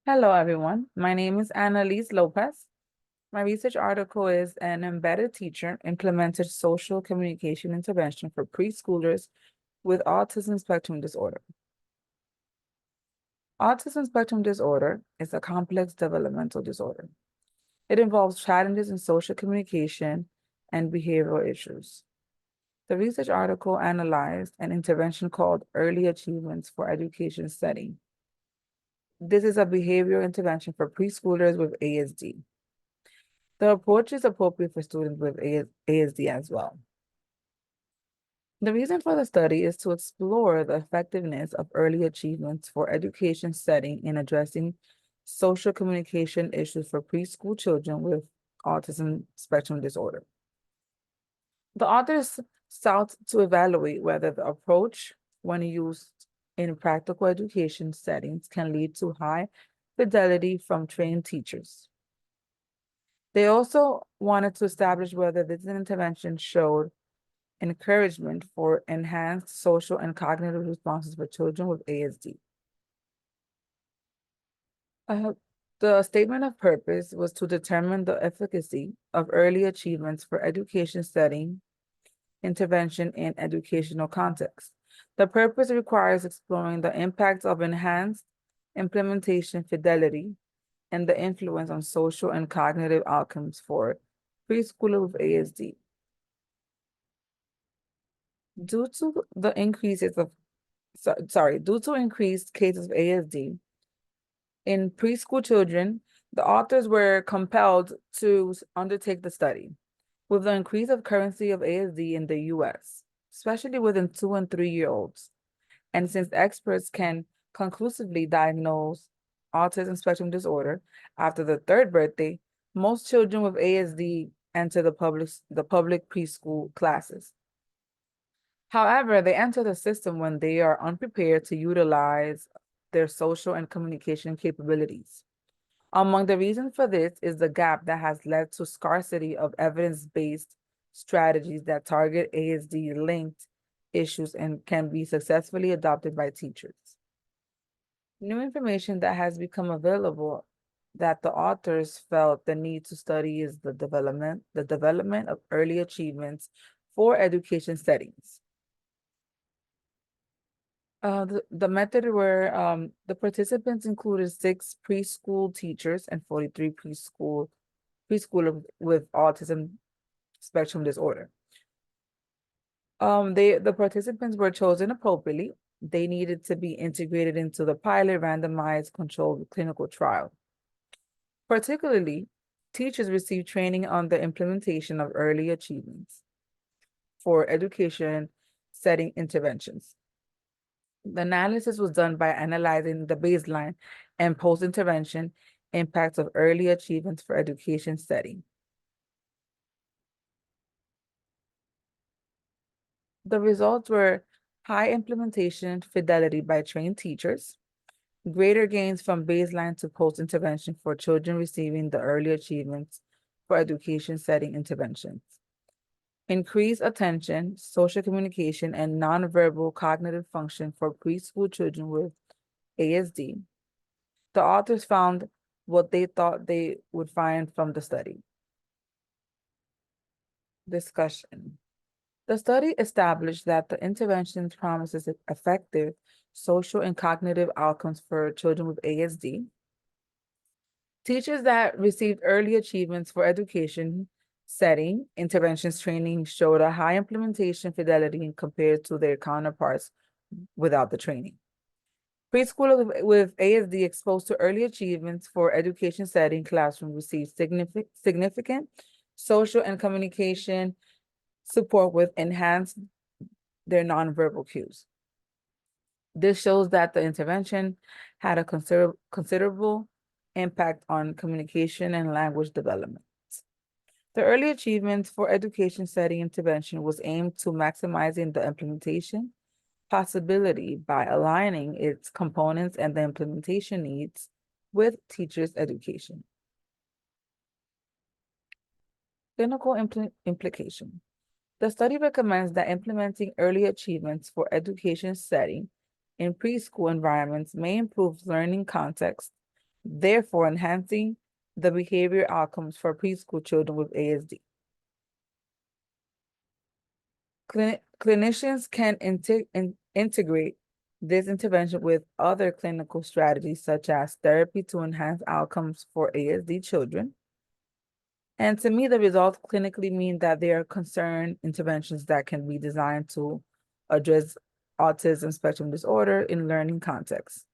Hello, everyone. My name is Analise Lopez. My research article is An Embedded Teacher Implemented Social Communication Intervention for Preschoolers with Autism Spectrum Disorder. Autism spectrum disorder is a complex developmental disorder. It involves challenges in social communication and behavioral issues. The research article analyzed an intervention called Early Achievements for Education Setting. This is a behavioral intervention for preschoolers with ASD. The approach is appropriate for students with ASD as well. The reason for the study is to explore the effectiveness of early achievements for education setting in addressing social communication issues for preschool children with autism spectrum disorder. The authors sought to evaluate whether the approach, when used in practical education settings, can lead to high fidelity from trained teachers. They also wanted to establish whether this intervention showed encouragement for enhanced social and cognitive responses for children with ASD. The statement of purpose was to determine the efficacy of early achievements for education setting intervention in educational context. The purpose requires exploring the impacts of enhanced implementation fidelity and the influence on social and cognitive outcomes for preschoolers with ASD. Due to the increases of, due to increased cases of ASD in preschool children, the authors were compelled to undertake the study. With the increase of currency of ASD in the US, especially within 2 and 3-year-olds, and since experts can conclusively diagnose autism spectrum disorder after the third birthday, most children with ASD enter the public preschool classes. However, they enter the system when they are unprepared to utilize their social and communication capabilities. Among the reasons for this is the gap that has led to scarcity of evidence-based strategies that target ASD-linked issues and can be successfully adopted by teachers. New information that has become available that the authors felt the need to study is the development of early achievements for education settings. The method where the participants included 6 preschool teachers and 43 preschoolers with autism spectrum disorder. The participants were chosen appropriately. They needed to be integrated into the pilot randomized controlled clinical trial. Particularly, teachers received training on the implementation of early achievements for education setting interventions. The analysis was done by analyzing the baseline and post-intervention impacts of early achievements for education setting. The results were high implementation fidelity by trained teachers, greater gains from baseline to post-intervention for children receiving the early achievements for education setting interventions, increased attention, social communication, and nonverbal cognitive function for preschool children with ASD. The authors found what they thought they would find from the study. Discussion. The study established that the intervention promises effective social and cognitive outcomes for children with ASD. Teachers that received early achievements for education setting interventions training showed a high implementation fidelity compared to their counterparts without the training. Preschoolers with ASD exposed to early achievements for education setting classroom received significant social and communication support with enhanced their nonverbal cues. This shows that the intervention had a considerable impact on communication and language development. The early achievements for education setting intervention was aimed to maximizing the implementation possibility by aligning its components and the implementation needs with teachers' education. Clinical implication. The study recommends that implementing early achievements for education setting in preschool environments may improve learning context, therefore enhancing the behavior outcomes for preschool children with ASD. Clinicians can integrate this intervention with other clinical strategies, such as therapy to enhance outcomes for ASD children. And to me, the results clinically mean that there are concerned interventions that can be designed to address autism spectrum disorder in learning contexts.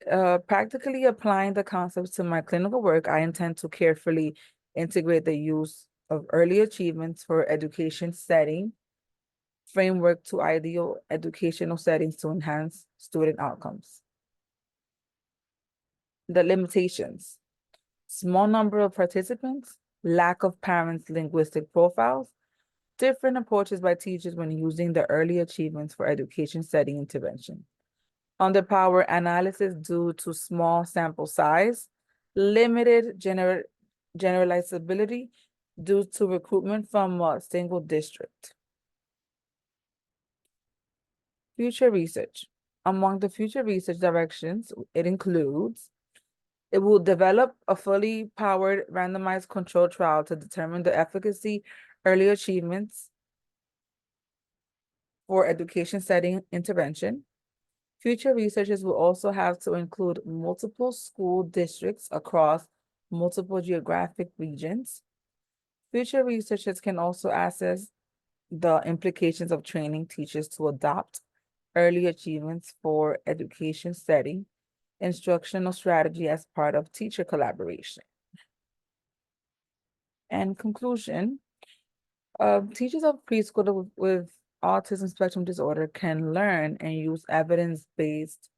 Practically applying the concepts to my clinical work, I intend to carefully integrate the use of early achievements for education setting framework to ideal educational settings to enhance student outcomes. The limitations: small number of participants, lack of parents' linguistic profiles, different approaches by teachers when using the early achievements for education setting intervention. Underpower analysis due to small sample size, limited generalizability due to recruitment from a single district. Future research. Among the future research directions, it will develop a fully powered randomized controlled trial to determine the efficacy, early achievements for education setting intervention. Future researchers will also have to include multiple school districts across multiple geographic regions. Future researchers can also assess the implications of training teachers to adopt early achievements for education setting instructional strategy as part of teacher collaboration. And conclusion, teachers of preschool with autism spectrum disorder can learn and use evidence-based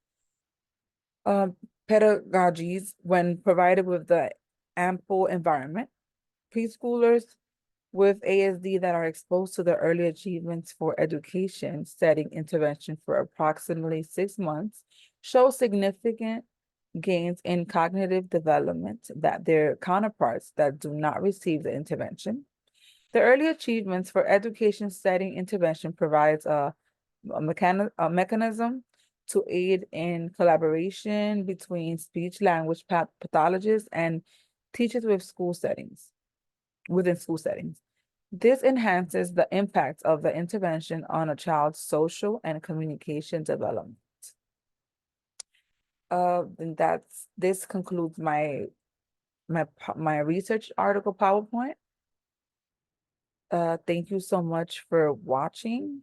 pedagogies when provided with the ample environment. Preschoolers with ASD that are exposed to the early achievements for education setting intervention for approximately 6 months show significant gains in cognitive development that their counterparts that do not receive the intervention. The early achievements for education setting intervention provides a mechanism to aid in collaboration between speech language pathologists and teachers within school settings. This enhances the impact of the intervention on a child's social and communication development. And this concludes my research article PowerPoint. Thank you so much for watching.